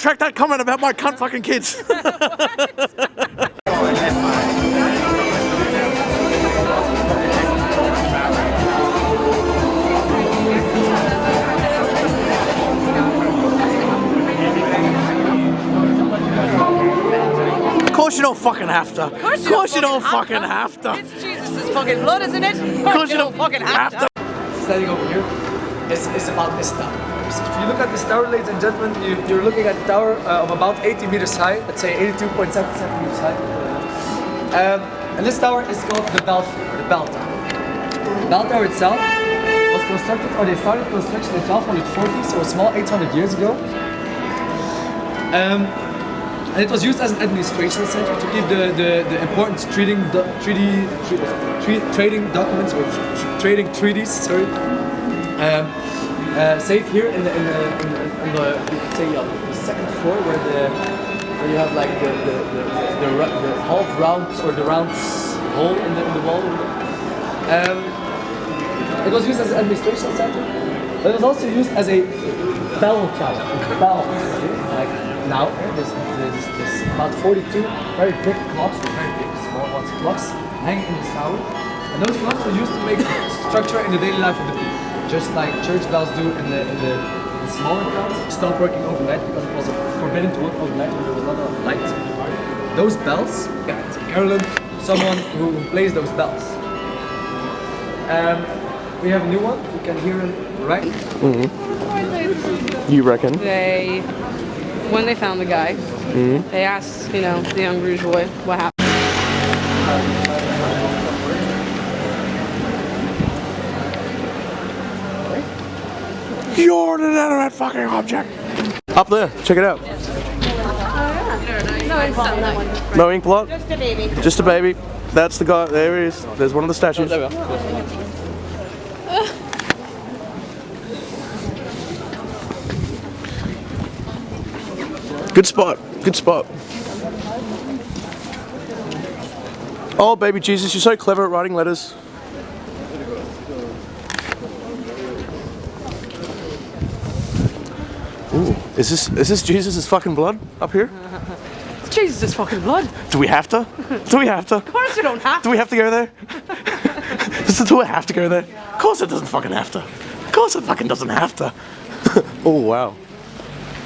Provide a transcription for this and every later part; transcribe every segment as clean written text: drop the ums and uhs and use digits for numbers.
retract that comment about my cunt fucking kids. Of course you don't fucking have to. Of course you don't fucking have to. It's Jesus' fucking blood, isn't it? Of course you don't fucking have to. Standing over here is about this tower. If you look at this tower, ladies and gentlemen, you're looking at a tower of about 80 meters high, let's say 82.7 centimeters high. And this tower is called the Bell Tower. The Bell Tower itself was constructed, or they started construction in 1240, so a small 800 years ago. And it was used as an administration center to keep the important trading documents or trading treaties. Sorry. Safe here in the second floor where you have like the half rounds or the rounds hole in the wall. It was used as an administration center, but it was also used as a bell tower. Like now, there's about 42 very big clocks, or very big small ones clocks hanging in this tower, and those clocks were used to make structure in the daily life of the people. Just like church bells do in the smaller towns, stop working overnight because it was forbidden to work overnight when there was not enough light. Those bells, yeah, it's a carillon, someone who plays those bells. We have a new one, you can hear it right. Mm-hmm. You reckon? When they found the guy, they asked, the young Bruges boy what happened. You're an inanimate fucking object. Up there, check it out. No ink blot? Just a baby. Just a baby. That's the guy, there he is. There's one of the statues. Oh, there we are. Good spot, good spot. Oh, baby Jesus, you're so clever at writing letters. Ooh, is this Jesus' fucking blood up here? It's Jesus' fucking blood. Do we have to? Do we have to? Of course you don't have to. Do we have to go there? Do I have to go there? Of course it doesn't fucking have to. Of course it fucking doesn't have to. Oh wow.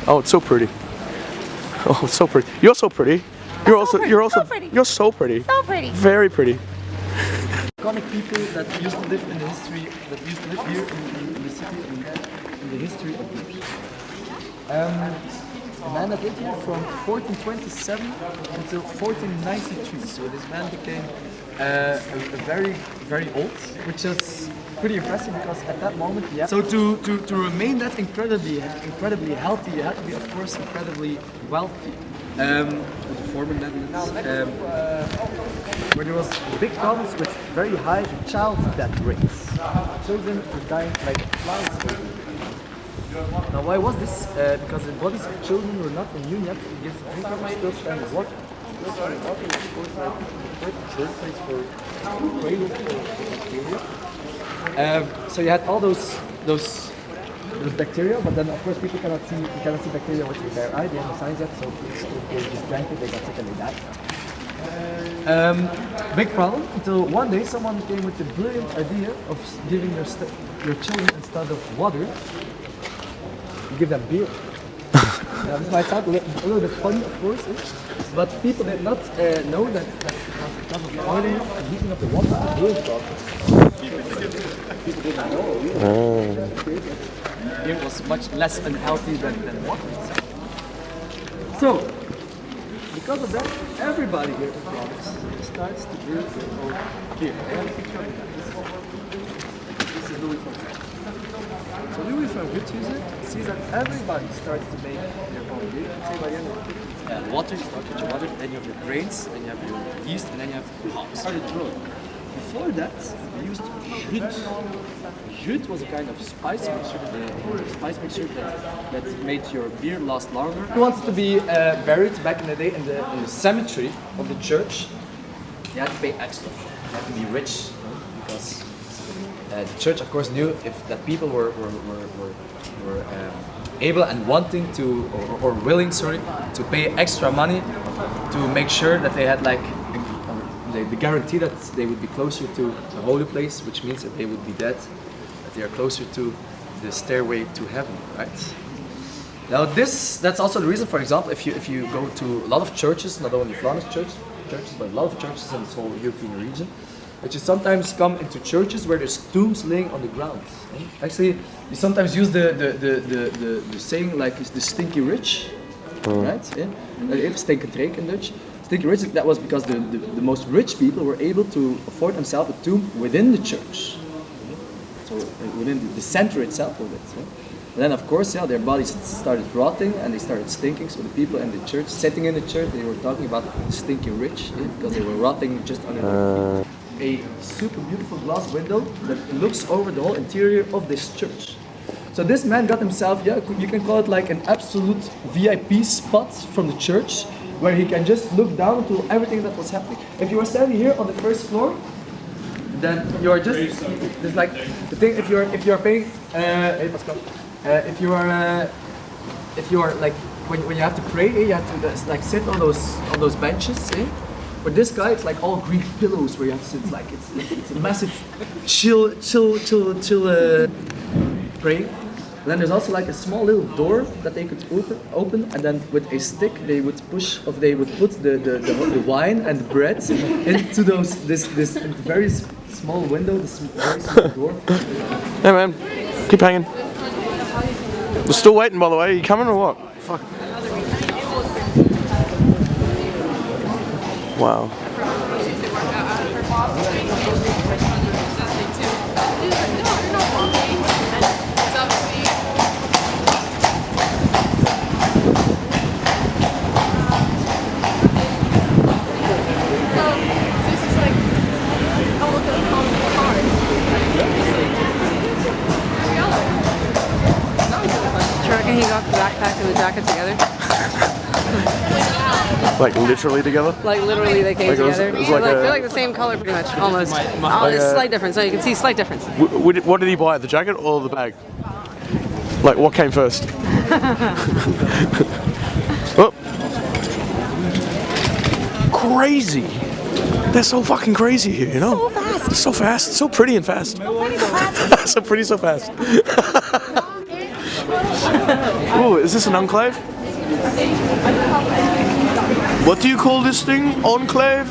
Oh, it's so pretty. Oh, it's so pretty. You're so pretty. You're so pretty. So pretty. Very pretty. Iconic people that used to live in the history, that used to live here in the city, in the history of Bruges. A man that lived here from 1427 until 1493. So this man became very, very old, which is pretty impressive because at that moment, yeah. So to remain that incredibly healthy, you had to be, of course, incredibly wealthy. The former Netherlands, where there was big problems with very high child death rates. Children were dying like flies. Now, why was this? Because the bodies of children were not immune yet against drinking, still standing water. Still standing water is, of course, like a third place for cradle for bacteria. So you had all those bacteria, but then of course people cannot see bacteria with their bare eye. They have no signs yet, so they just drank it. They got sick and they died. Big problem until one day someone came with the brilliant idea of giving your children, instead of water, you give them beer. Now, this might sound a little bit funny, of course, but people did not know that because of boiling and heating up the water, the beer process. People didn't know. Beer was much less unhealthy than water itself. So, because of that, everybody here in France starts to brew their own beer. This is Louis van Gaal. So Louis van Gaal sees that everybody starts to make their own beer. Say by the end of the water, you start with your water, then you have your grains, then you have your yeast, and then you have hops. Before that, we used jute. Jute was a kind of spice mixture that made your beer last longer. If you wanted to be buried back in the day in the cemetery of the church, you had to pay extra. You had to be rich, the church, of course, knew if that people were able and wanting to, or willing, sorry, to pay extra money to make sure that they had like the guarantee that they would be closer to the holy place, which means that they would be dead, that they are closer to the stairway to heaven, right? Now that's also the reason, for example, if you go to a lot of churches, not only Flemish churches, but a lot of churches in this whole European region, that you sometimes come into churches where there's tombs laying on the ground. Actually, you sometimes use the saying like the stinky rich, right? Yeah? Stinkend rijk in Dutch. Stinky rich, that was because the most rich people were able to afford themselves a tomb within the church. So within the center itself of it. Yeah? And then of course, yeah, their bodies started rotting and they started stinking. So the people in the church, sitting in the church, they were talking about stinky rich, yeah? Because they were rotting just under a super beautiful glass window that looks over the whole interior of this church. So this man got himself, yeah, you can call it like an absolute VIP spot from the church, where he can just look down to everything that was happening. If you are standing here on the first floor, then you are just, there's like the thing. If you are paying, hey Pascal, if you are like when you have to pray, you have to like sit on those benches. But this guy, it's like all green pillows where you have to sit. It's like it's a massive chill praying. And then there's also like a small little door that they could open, and then with a stick they would push, or they would put the wine and the bread into this very small window, this very small door. Hey man, keep hanging. We're still waiting, by the way. Are you coming or what? Fuck. Wow. He got the backpack and the jacket together. Like literally together? Like literally they came Like it was- together. it was like they're a- like the same color pretty much, almost. Like There's a- slight difference, so you can see slight difference. What did he buy? The jacket or the bag? Like what came first? Oh. Crazy! They're so fucking crazy here, you know? So fast, so pretty and fast. So pretty, so fast. Ooh, is this an enclave? What do you call this thing? Enclave?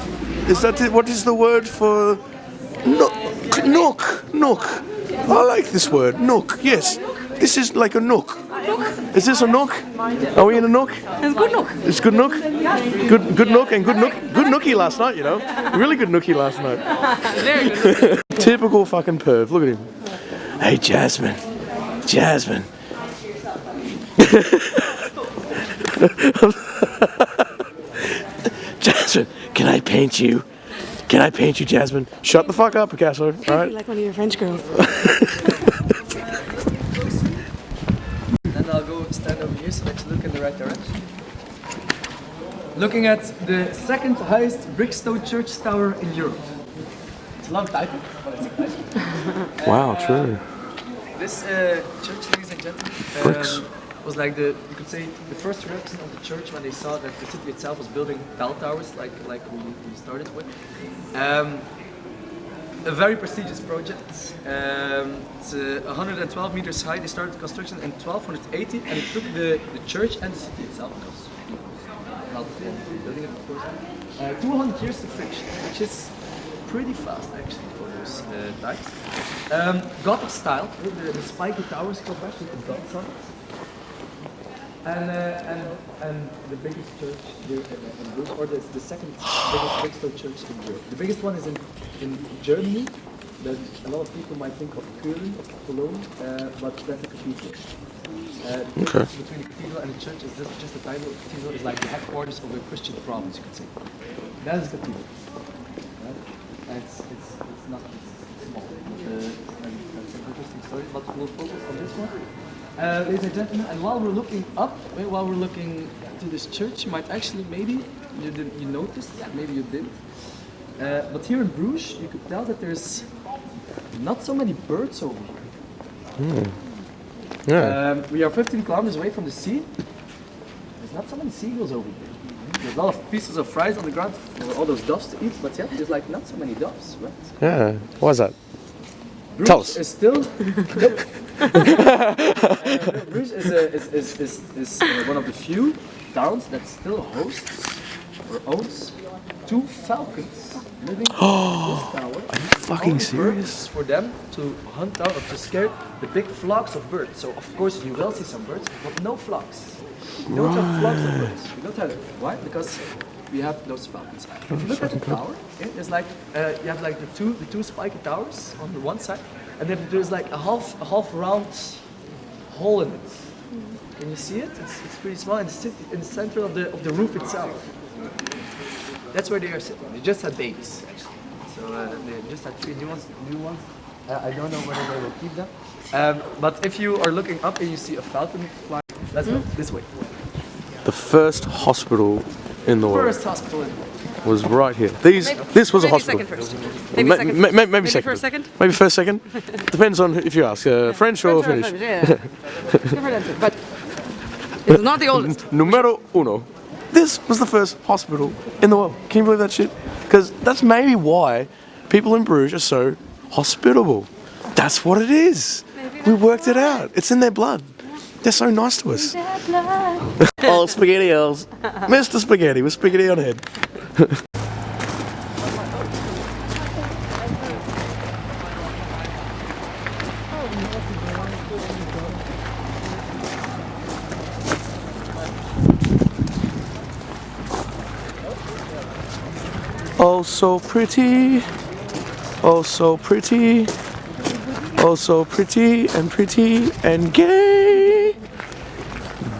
Is that it? What is the word for nook? Nook. I like this word. Nook. Yes. This is like a nook. Is this a nook? Are we in a nook? It's good nook. It's good nook. Good nook and good nookie last night. You know, really good nookie last night. Very good. Typical fucking perv. Look at him. Hey, Jasmine. Jasmine, can I paint you? Can I paint you, Jasmine? Shut the fuck up, Picasso. All right. Like one of your French girls. Then I'll go stand over here so that you look in the right direction. Looking at the second highest brickstone church tower in Europe. It's a long title, but it's a title. Wow, true. This church, ladies and gentlemen, Bricks. was like you could say, the first reaction of the church when they saw that the city itself was building bell towers, like we started with. A very prestigious project. It's 112 meters high. They started construction in 1280, and it took the church and the city itself, because not building it, of course, 200 years to finish, which is pretty fast actually for those times. Gothic style, with the spiky towers go back with the dots on it. And the biggest church here in Bruges, or the second biggest brickstone church in Europe. The biggest one is in Germany. That a lot of people might think of Cologne, but that's a cathedral. The difference between the cathedral and the church is just the title. The cathedral is like the headquarters of a Christian province, you could say. That is the cathedral. Right? And it's not small. And that's an interesting story, but we'll focus on this one. Ladies and gentlemen, and while we're looking up, while we're looking to this church, you might actually, maybe you noticed, maybe you didn't, but here in Bruges, you could tell that there's not so many birds over here. Yeah. We are 15 kilometers away from the sea. There's not so many seagulls over here. There's a lot of pieces of fries on the ground for all those doves to eat, but yeah, there's like not so many doves, right? Yeah. Why is that? Bruges Tell us. is still. Bruges is one of the few towns that still hosts or owns 2 falcons living in this tower. Are you fucking Only serious? purpose for them to hunt down or to scare the big flocks of birds. So of course you will see some birds, but no flocks. We don't have flocks of birds. We don't have it. Why? Because we have those falcons. If you look at the tower, it's like you have like the two spiky towers on the one side, and then there's like a half round hole in it. Can you see it? It's pretty small and it's in the center of the roof itself. That's where they are sitting. They just had babies, actually. So they just had 3 new ones. I don't know whether they will keep them. But if you are looking up and you see a falcon flying, let's go this way. The first hospital in the world First hospital in the world. was right here. This was a hospital. Maybe second first. Maybe second first. Maybe second. First, second? Maybe first, second. Depends on if you ask. French or Finnish. Yeah. Different answer, but it's not the oldest. Numero uno. This was the first hospital in the world. Can you believe that shit? Because that's maybe why people in Bruges are so hospitable. That's what it is. We worked it out. It's in their blood. They're so nice to us. Oh, SpaghettiOs. Mr. Spaghetti with spaghetti on head. Oh, so pretty. Oh, so pretty. Oh, so pretty and gay.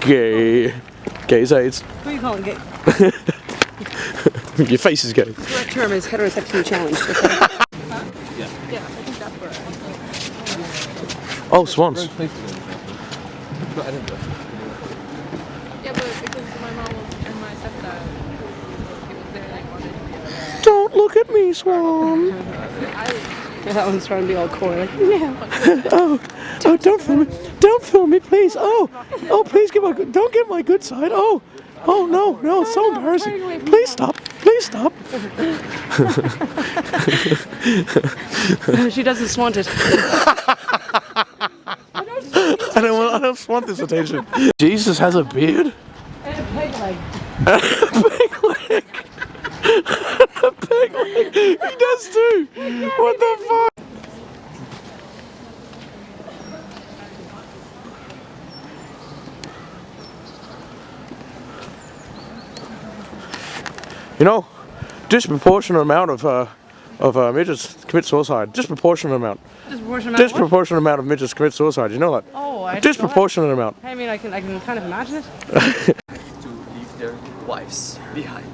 Gay. Gay is AIDS. What do you call it? Gay? Your face is gay. The correct term is heterosexually challenged. Okay? Yeah, I think that's where. Oh, swans. Yeah, but because my mom and my stepdad, he was there, they wanted. Don't look at me, Swan. That one's trying to be all coy, like, no. Oh, don't film me. Don't film me, please. Oh, please don't get my good side. Oh, no, it's so embarrassing. Please stop. Please stop. She doesn't swant it. I don't want this attention. Jesus has a beard. And a peg leg. A peg leg. He does too. What the fuck? You know, disproportionate amount of midgets commit suicide. Disproportionate amount. Disproportionate amount of midgets commit suicide. You know that? Oh, I disproportionate amount. I mean, I can kind of imagine it. To leave their wives behind.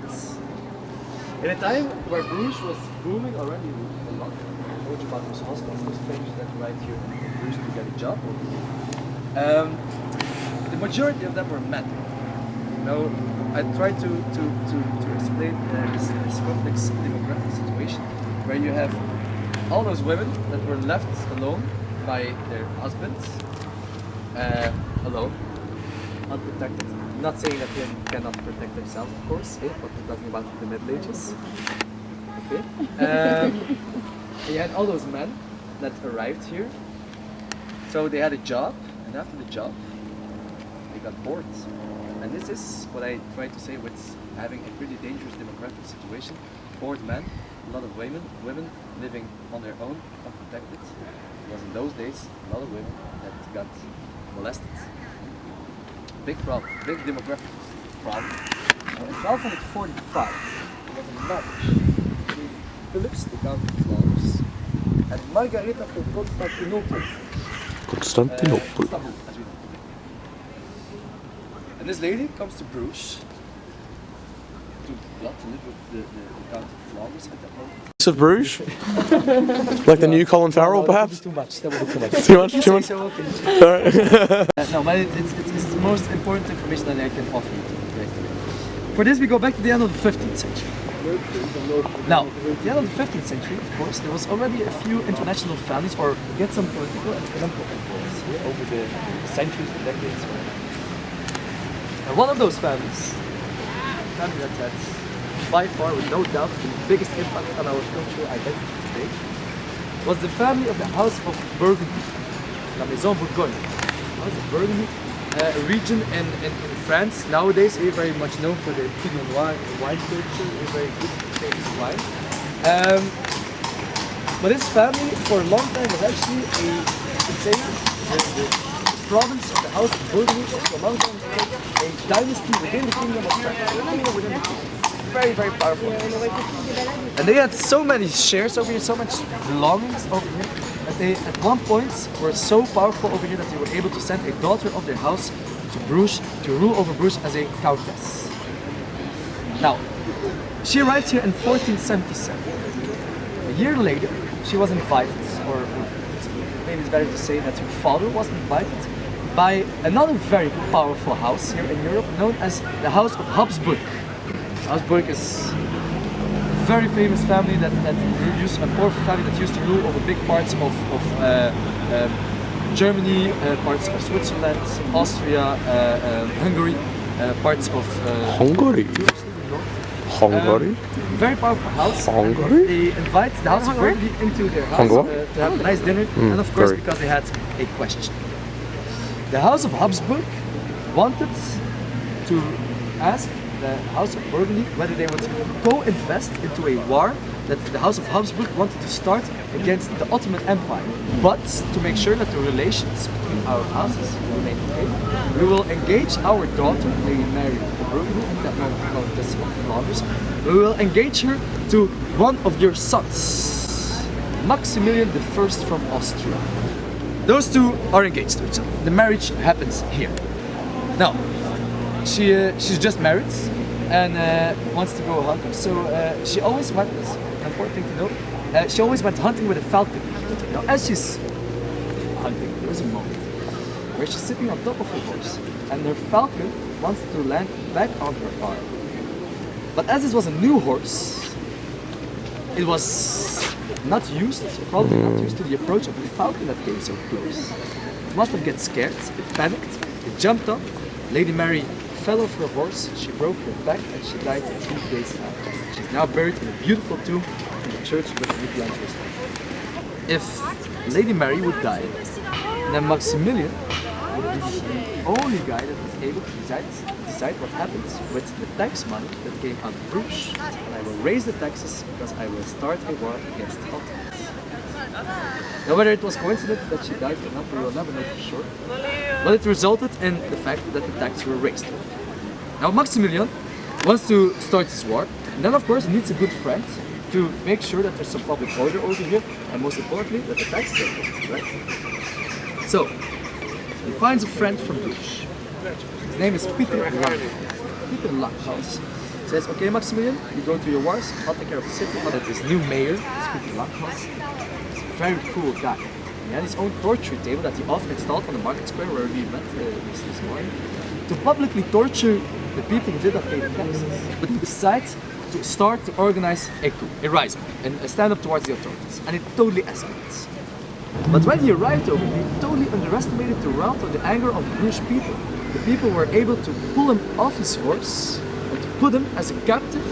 In a time where Bruges was booming already a lot, I told you about those hospitals, those strangers that arrived here in Bruges to get a job. The majority of them were men. Now, I tried to explain this complex demographic situation where you have all those women that were left alone by their husbands, alone, unprotected. I'm not saying that women cannot protect themselves, of course, but we're talking about the Middle Ages. Okay. You had all those men that arrived here, so they had a job, and after the job, they got bored. And this is what I try to say with having a pretty dangerous demographic situation. Bored men, a lot of women living on their own, unprotected. Because in those days, a lot of women that got molested. Big problem, big demographic problem. In 1245, there was a marriage between Philips, the Count of Flanders, and Margareta from Constantinople. Istanbul, as we know. And this lady comes to Bruges to live with the Count of Flanders at that moment. Of Bruges? Like the new Colin Farrell, perhaps? Too much. That would be too much. Too much? Too much? So, okay. Alright. No, but it's the most important information that I can offer you today. For this, we go back to the end of the 15th century. Now, at the end of the 15th century, of course, there was already a few international families, or get some political and economical influence here over the centuries, the decades. And one of those families, a family that had by far, with no doubt, the biggest impact on our cultural identity today, was the family of the House of Burgundy, La Maison Bourgogne. House of Burgundy, a region in France nowadays, very much known for the Pinot Noir wine culture, a very good, famous wine. But this family, for a long time, was actually the province of the House of Burgundy, for a long time, a dynasty within the Kingdom of France. Within the kingdom. Very, very powerful. And they had so many shares over here, so much belongings over here, that they at one point were so powerful over here that they were able to send a daughter of their house to Bruges to rule over Bruges as a countess. Now, she arrived here in 1477. A year later, she was invited, or maybe it's better to say that her father was invited by another very powerful house here in Europe, known as the House of Habsburg. Habsburg is a very famous family that used a powerful family that used to rule over big parts of Germany, parts of Switzerland, Austria, Hungary, parts of Hungary. Hungary. Very powerful house. Hungary. They invite the House of Burgundy into their house to have a nice dinner, and of course because they had a question. The House of Habsburg wanted to ask the House of Burgundy whether they would co-invest into a war that the House of Habsburg wanted to start against the Ottoman Empire. But to make sure that the relations between our houses remain okay, we will engage our daughter, Lady Mary of Burgundy, at that moment Countess of Flanders. We will engage her to one of your sons, Maximilian I from Austria. Those two are engaged to each other. The marriage happens here. Now, she's just married and wants to go hunting. So she always went, it's an important thing to know, she always went hunting with a falcon. Now as she's hunting, there's a moment where she's sitting on top of her horse and her falcon wants to land back on her arm. But as this was a new horse, it was not used, probably not used to the approach of the falcon that came so close. It must have get scared, it panicked, it jumped up. Lady Mary fell off her horse, she broke her back and she died 3 days after. She's now buried in a beautiful tomb in the church with the Michelangelo. If Lady Mary would die, then Maximilian would be the only guy that was able to decide what happens with the tax money that came out of Bruges. And I will raise the taxes because I will start a war against the Ottomans. Now whether it was coincidence that she died or not, we will never know for sure. But it resulted in the fact that the taxes were raised. Now Maximilian wants to start this war, and then of course he needs a good friend to make sure that there's some public order over here, and most importantly that the taxes are paid, right? So he finds a friend from Bruges. His name is Peter Langhaus. Says, okay Maximilian, you go to your wars, I'll take care of the city. But this new mayor, Peter Langhaus, is a very cool guy. He had his own torture table that he often installed on the market square where we met this morning to publicly torture the people who did not pay the taxes. But he decides to start to organize a coup, a rising, and stand up towards the authorities. And it totally escalates. But when he arrived over here, he totally underestimated the wrath or the anger of the Bruges people. The people were able to pull him off his horse and to put him as a captive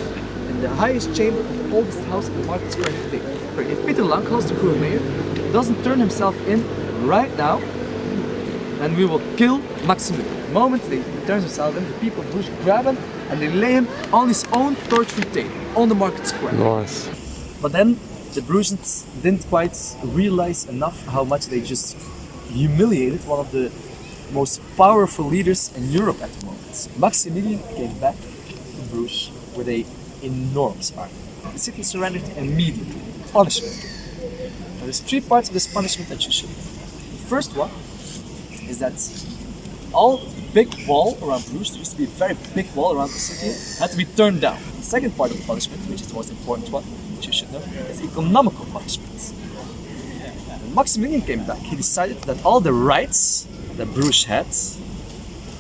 in the highest chamber of the oldest house in the market square today. If Peter Langhaus, the cruel mayor, doesn't turn himself in right now, then we will kill Maximilian. The moment he turns himself in, the people of Bruges grab him and they lay him on his own torture table on the market square. Nice. But then the Bruges didn't quite realize enough how much they just humiliated one of the most powerful leaders in Europe at the moment. Maximilian came back to Bruges with an enormous army. The city surrendered immediately. Punishment. Now, there's 3 parts of this punishment that you should know. The first one is that all the big wall around Bruges, there used to be a very big wall around the city, had to be turned down. The second part of the punishment, which is the most important one, which you should know, is economical punishment. When Maximilian came back, he decided that all the rights that Bruges had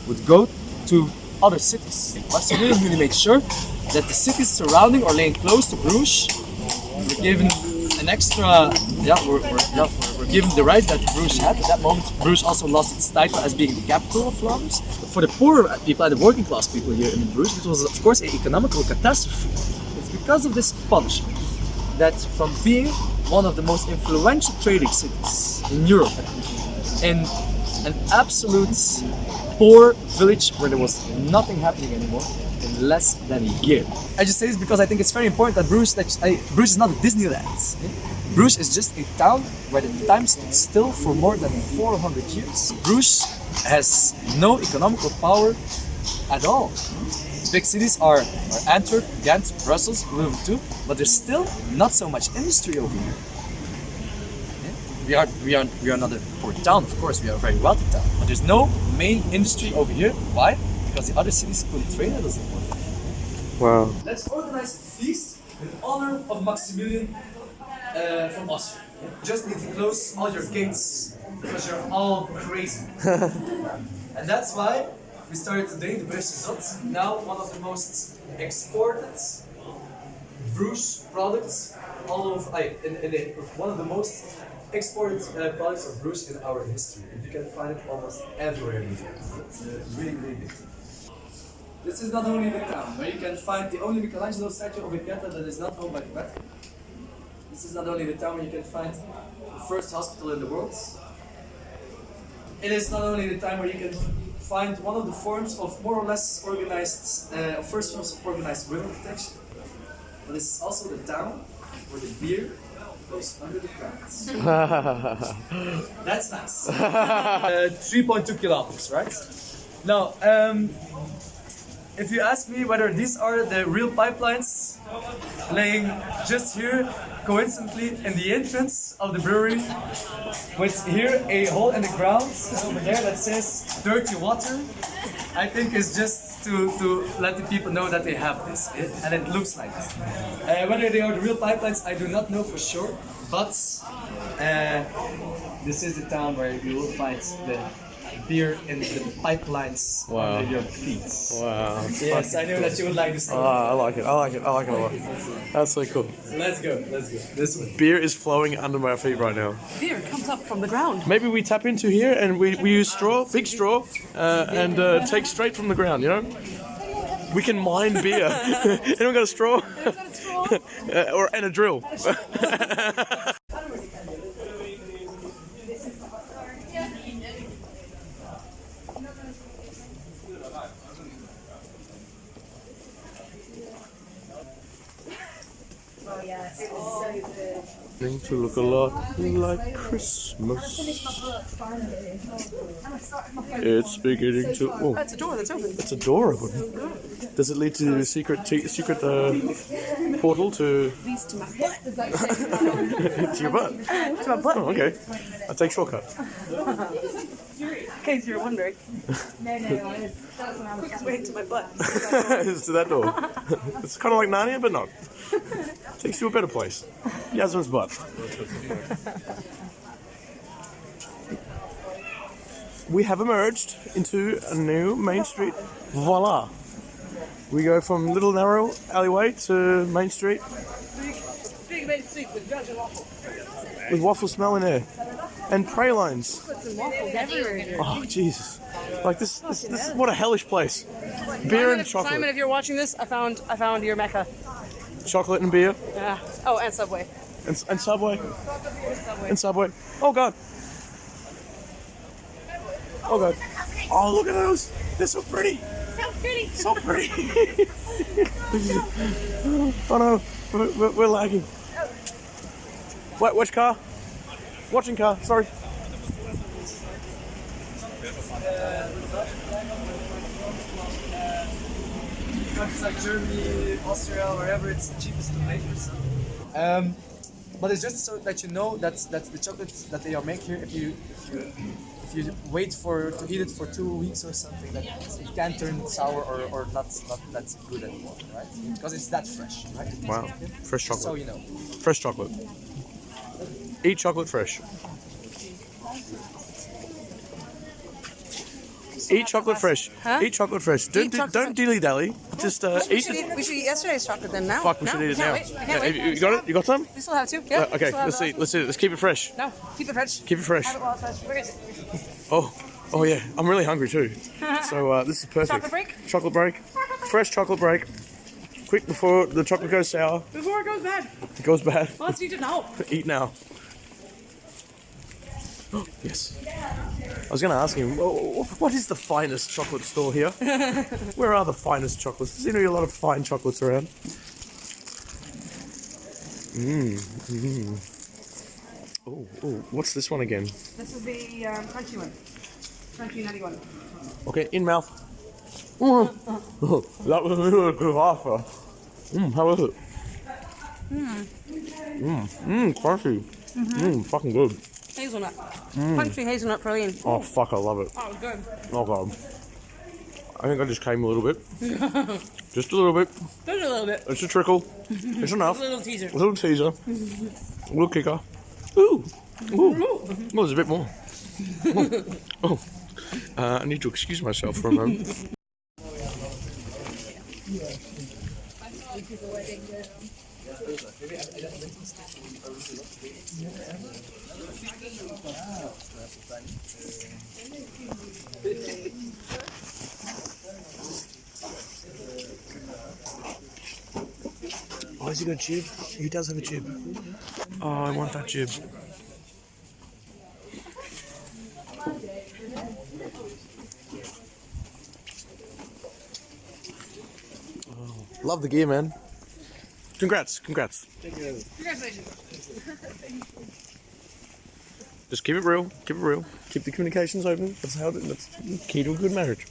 would go to other cities. Maximilian really made sure that the cities surrounding or laying close to Bruges were given an extra, we're given the rights that Bruges had. At that moment, Bruges also lost its title as being the capital of Flanders. For the poor people and the working class people here in Bruges, it was of course an economical catastrophe. It's because of this punishment that from being one of the most influential trading cities in Europe, in an absolute poor village where there was nothing happening anymore in less than a year. I just say this because I think it's very important that Bruges is not a Disneyland. Bruges is just a town where the time stood still for more than 400 years. Bruges has no economical power at all. Big cities are Antwerp, Ghent, Brussels, Leuven too, but there's still not so much industry over here. We are not a poor town, of course, we are a very wealthy town, but there's no main industry over here. Why? Because the other cities couldn't trade at us anymore. Wow. Let's organize a feast in honor of Maximilian from Austria. You just need to close all your gates because you're all crazy. And that's why we started today the Bruges Zot, now one of the most exported Bruges products all over, one of the most exported products of Bruges in our history. And you can find it almost everywhere in here. It's really, really big. This is not only the town where you can find the only Michelangelo statue of a cat that is not owned by the Vatican. This is not only the town where you can find the first hospital in the world. It is not only the time where you can find one of the forms of more or less organized, first forms of organized river protection. But this is also the town where the beer goes under the ground. That's nice. 3.2 kilometers, right? Now, if you ask me whether these are the real pipelines laying just here, coincidentally in the entrance of the brewery, with here a hole in the ground over there that says dirty water, I think it's just to let the people know that they have this, and it looks like this. Whether they are the real pipelines, I do not know for sure, but this is the town where you will find the beer in the pipelines under your feet. Wow. Yes, I know that you would like this. I like it a lot. That's so cool. Let's go. This way. Beer is flowing under my feet right now. Beer comes up from the ground. Maybe we tap into here and we use straw, big straw, and take straight from the ground, you know? We can mine beer. Anyone got a straw? And a drill. Beginning to look a lot like Christmas. It's beginning to. Oh, That's a door that's open. it's a door open. Does it lead to the secret portal to? Leads to my butt. To your butt? To my butt. Oh, okay. I'll take shortcut. In case you're wondering. Quickest way to my butt. It's to that door. It's kind of like Narnia, but not. Takes you to a better place. Yasmin's butt. We have emerged into a new main street. Voila. We go from little narrow alleyway to main street. Big main street with Belgian waffle. With waffle smell in there. And pray lines. Put some waffles everywhere. Oh, Jesus. Like this, what a hellish place. Beer and chocolate. Simon, if you're watching this, I found your mecca. Chocolate and beer. Yeah. Oh, and Subway. And Subway. And Subway. Oh, God. Oh, God. Oh, look at those. They're so pretty. So pretty. So pretty. Oh, no. We're lagging. Which car? Watching car. Sorry. Countries like Germany, Austria, wherever it's cheapest to make or something. But it's just so that you know that the chocolate that they are making here, if you wait to eat it for 2 weeks or something, that it can turn sour or not that good anymore, right? Because it's that fresh, right? Wow. Fresh chocolate. So you know. Fresh chocolate. Eat chocolate fresh. Eat chocolate fresh. Huh? Eat chocolate fresh. Don't chocolate don't dilly dally. Just eat it. We should eat yesterday's chocolate then. Now. Fuck, we should eat it now. Can't wait. I can't wait. You got it? You got some? We still have two. Yeah. Okay, we still have let's the- eat. Let's eat it. Let's keep it fresh. No, keep it fresh. Keep it fresh. Have it while it's fresh. Where is it? Oh yeah. I'm really hungry too. So this is perfect. Chocolate break? Chocolate break. Fresh chocolate break. Quick before the chocolate goes sour. Before it goes bad. It goes bad. Let's eat it now. Eat now. Yes. I was going to ask him, what is the finest chocolate store here? Where are the finest chocolates? There seem to be a lot of fine chocolates around. Oh, what's this one again? This is the crunchy one. Crunchy nutty one. Okay, in mouth. That was a really good offer. How is it? Crunchy. Fucking good. Hazelnut. Crunchy hazelnut praline. Oh, fuck, I love it. Oh, good. Oh, God. I think I just came a little bit. Just a little bit. Just a little bit. It's a trickle. It's enough. A little teaser. A little teaser. A little kicker. Ooh. Ooh. Oh, there's a bit more. Oh. I need to excuse myself for a moment. Oh, has he got a jib? He does have a jib. Oh, I want that jib. Oh, love the gear, man. Congrats. Congratulations. Just keep it real. Keep it real. Keep the communications open. That's key to a good marriage.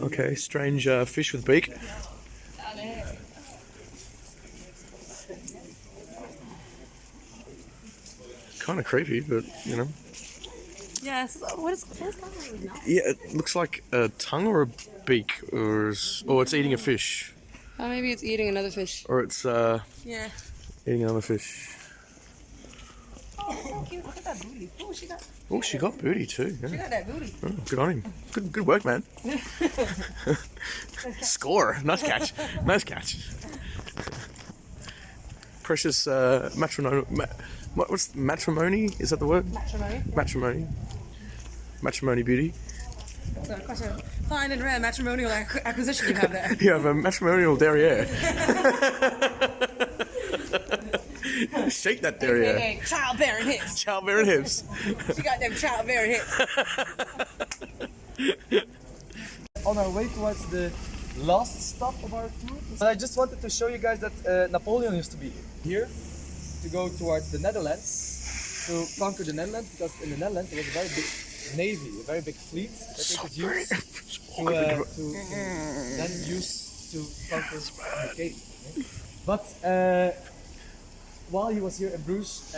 Okay, strange fish with beak. Kind of creepy, but you know. Yes. What is going on with now? Yeah, it looks like a tongue or a beak, or it's eating a fish, Oh, maybe it's eating another fish. or it's Yeah. eating another fish. Oh, so cute. Look at that booty. Oh, she got Oh, she got booty too. Yeah. that booty. Oh, good on him. Good work, man. Score. Nice catch. Nice catch. Precious matrimony. What's matrimony? Is that the word? Matrimony. Matrimony. Matrimony beauty. So, quite a fine and rare matrimonial acquisition you have there. You have a matrimonial derriere. Shake that derriere. Hey, childbearing hips. Childbearing hips. She got them childbearing hips. On our way towards the last stop of our tour. But I just wanted to show you guys that Napoleon used to be here to go towards the Netherlands to conquer the Netherlands, because in the Netherlands there was a very big navy, a very big fleet that they could use to then use to conquer the UK. But while he was here in Bruges,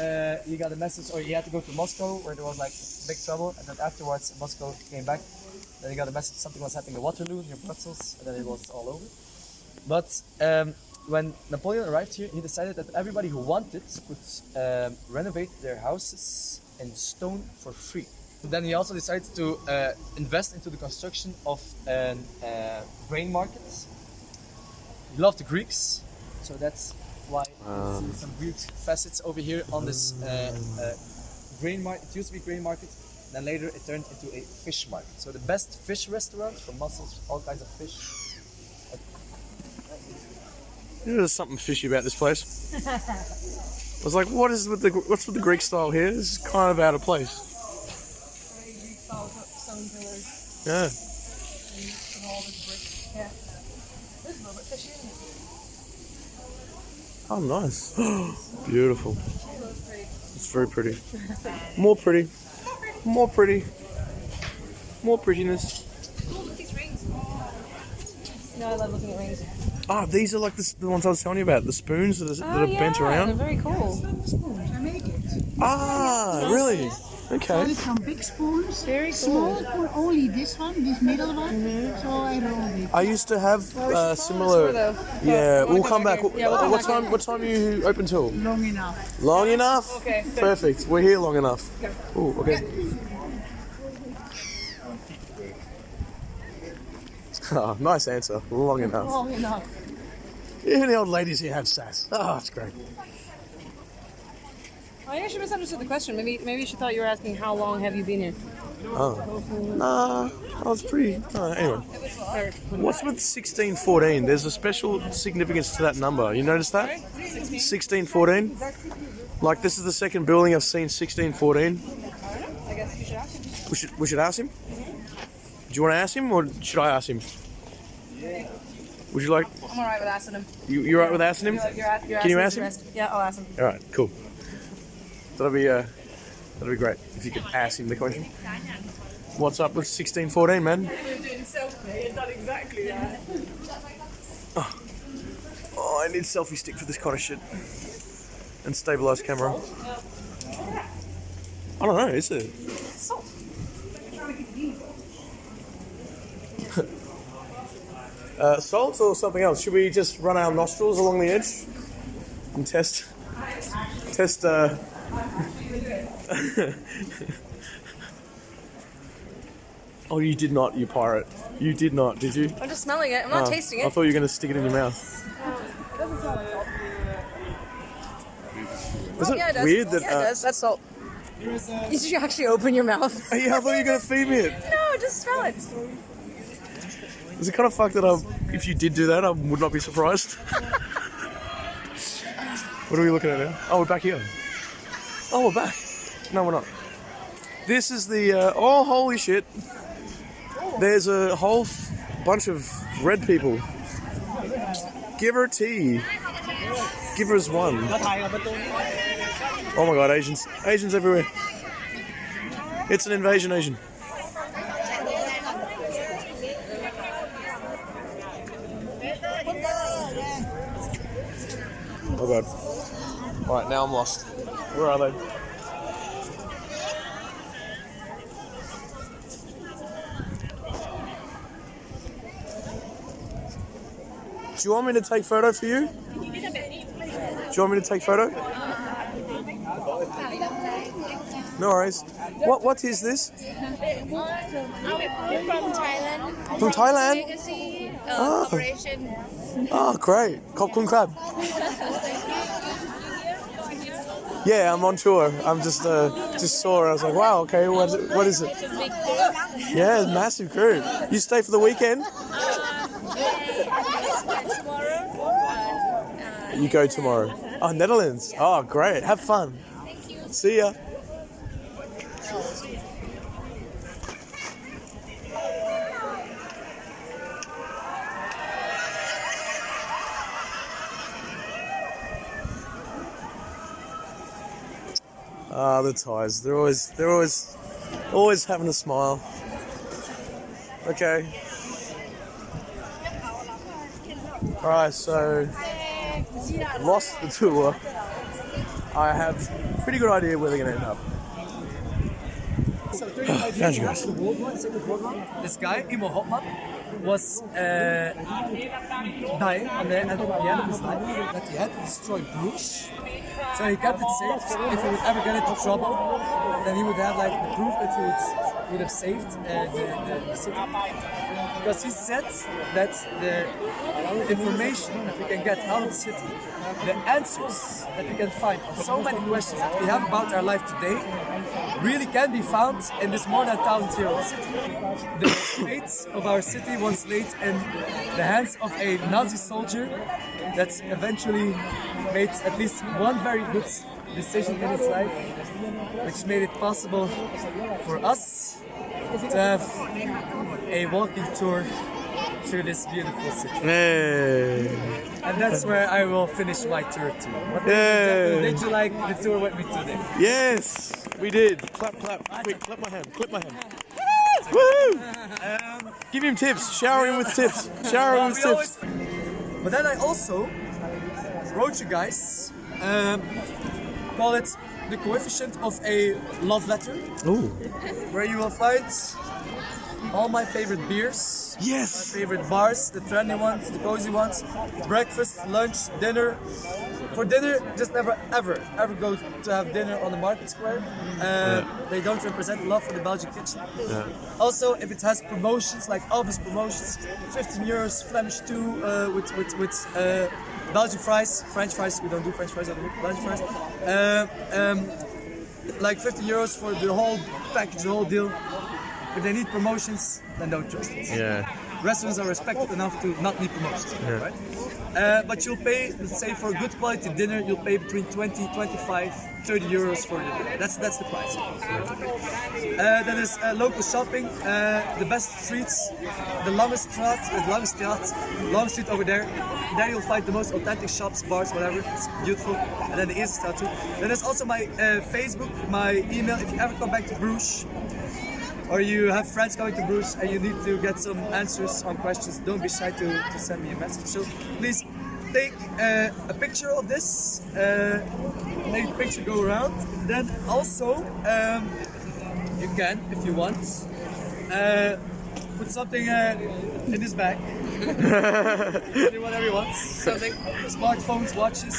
he got a message, or he had to go to Moscow where there was like big trouble, and then afterwards Moscow came back. Then he got a message something was happening in Waterloo near Brussels, and then it was all over. But when Napoleon arrived here, he decided that everybody who wanted could renovate their houses in stone for free. Then he also decided to invest into the construction of a grain market. He loved the Greeks, so that's why you see some weird facets over here on this grain market. It used to be grain market, then later it turned into a fish market. So the best fish restaurant for mussels, all kinds of fish. You know, there's something fishy about this place. I was like, what's with the Greek style here? This is kind of out of place. Stone pillars Yeah. and all this brick. Yeah. This is a little bit fishy, isn't it? Oh, nice. Beautiful. It's very pretty. More pretty. More pretty. More prettiness. Ooh, look at these rings. No, I love looking at rings. Ah, these are like the ones I was telling you about. The spoons that are bent They're around. very cool. Ah, really? Okay. Some big spoons. Very Small cool. spoon, only this one, this middle one. So I rolled it. I used to have follow similar. this though. Yeah, wanna we'll go come back back. here. Yeah, we'll come what back time? here. What time are you open till? Long enough. Long enough. Okay, good. Perfect. We're here long enough. Oh, okay. Oh, nice answer. Long enough. Long enough. Even the old ladies here have sass. Oh, that's great. I actually misunderstood the question. Maybe she thought you were asking how long have you been here. Oh. Nah, I was pretty. Anyway. What's with 1614? There's a special significance to that number. You notice that? 1614? Like, this is the second building I've seen 1614. I guess you should ask him. We should ask him? Do you want to ask him, or should I ask him? Would you like? I'm alright with asking him. You're right with asking him? You're Can you asking ask him? the rest. Yeah, I'll ask him. All right, cool. That'll be great if you could ask him the question. What's up with 1614, man? We're doing selfie and done exactly that. Oh, I need a selfie stick for this kind of shit. And stabilized camera. I don't know, is it? Salt or something else? Should we just run our nostrils along the edge and test? Oh, you did not, you pirate. You did not, did you? I'm just smelling it. I'm not Oh, tasting I it. thought you were going to stick it in your mouth. Is it Yeah, it does. weird that? Yeah, it does. That's salt. Did you actually open your mouth? Yeah, I thought you were going to feed me it. No, just smell it. Is it kind of fucked that if you did do that, I would not be surprised? What are we looking at now? Oh, we're back here. Oh, we're back. No, we're not. This is the. Oh, holy shit. There's a whole bunch of red people. Give her tea. Give her as one. Oh my god, Asians. Asians everywhere. It's an invasion Asian. Oh god. Alright, now I'm lost. Where are they? Do you want me to take photo for you? Do you want me to take photo? No worries. What is this? We're from Thailand. From Thailand? Legacy Ah. Operation. Oh, great. Khop Kun Krab. Yeah, I'm on tour. I'm just saw it. I was like, wow, okay, what is it? It's a big group. Yeah, it's a massive group. You stay for the weekend? Tomorrow. You go tomorrow. Oh, Netherlands. Oh, great. Have fun. Thank you. See ya. Ah, the Thais. They're always having a smile. Okay. All right, so lost the tour. I have a pretty good idea where they're going to end up. Found you guys. This guy, Imo Hopman, was dying at the end of his life, that he had to destroy Bruges. So he kept it safe. If he would ever get into trouble, then he would have like the proof that he would have saved the city. Because he said that the information that we can get out of the city, the answers that we can find on so many questions that we have about our life today, really can be found in this more than 1,000-year-old city. The fate of our city was laid in the hands of a Nazi soldier that eventually made at least one very good decision in his life, which made it possible for us to have a walking tour through this beautiful city. Hey. And that's where I will finish my tour too. But Yay. did you like the tour with me today? Yes, we did. Clap, clap. Quick, clap my hand. Clip my hand. Woohoo! Give him tips. Shower him with tips. Shower him with tips. But then I also wrote you guys, call it the coefficient of a love letter, Ooh. where you will find all my favorite beers, my Yes. favorite bars, the trendy ones, the cozy ones, breakfast, lunch, dinner. For dinner, just never ever go to have dinner on the market square. They don't represent love for the Belgian kitchen. Also, if it has promotions like Opesh promotions, 15 euros Flemish stew with Belgian fries, French fries. We don't do French fries over here. Belgian fries. Like 50 euros for the whole package, the whole deal. If they need promotions, then don't trust it. Yeah. Restaurants are respected enough to not need promotions, right? But you'll pay, let's say, for a good quality dinner, you'll pay between 20, 25, 30 euros for the dinner. That's the price. Then there's local shopping, the best streets, the longest street over there. There you'll find the most authentic shops, bars, whatever. It's beautiful. And then the easiest too. Then there's also my Facebook, my email. If you ever come back to Bruges, or you have friends coming to Bruges and you need to get some answers on questions, don't be shy to send me a message. So please take a picture of this, make the picture go around. Then also, you can, if you want, put something in this bag. Do whatever you want. Something. Smartphones, watches.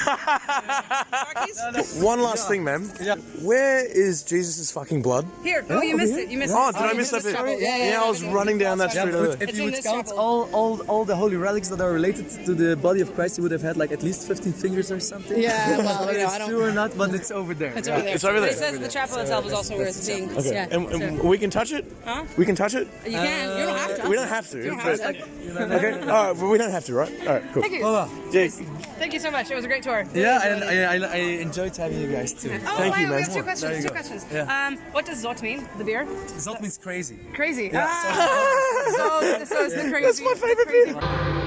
One last thing, man. Yeah. Where is Jesus' fucking blood? Here. Oh, you missed it. You missed Oh, it. did I miss that bit? Yeah, I was running down that street over there. If It's you in would this count chapel. all the holy relics that are related to the body of Christ, you would have had like at least 15 fingers or something. Yeah, well, Whether you know, it's I don't. true or not, but it's over there. It's over there. It's over But it there. says the chapel itself is also worth seeing. Okay. Yeah. And we can touch it? Huh? We can touch it? You can. You don't have to. We don't have to. You don't have but- to. Okay. Alright, but we don't have to, right? Alright, cool. Thank you. Jake. Thank you so much. It was a great tour. Yeah, I enjoyed having you guys too. Oh, Thank wait, you, man. We have two questions. There you Two go. questions. Yeah. What does zot mean? The beer? Zot means crazy. Crazy. Yeah, So it's the crazy. That's my favorite crazy. beer.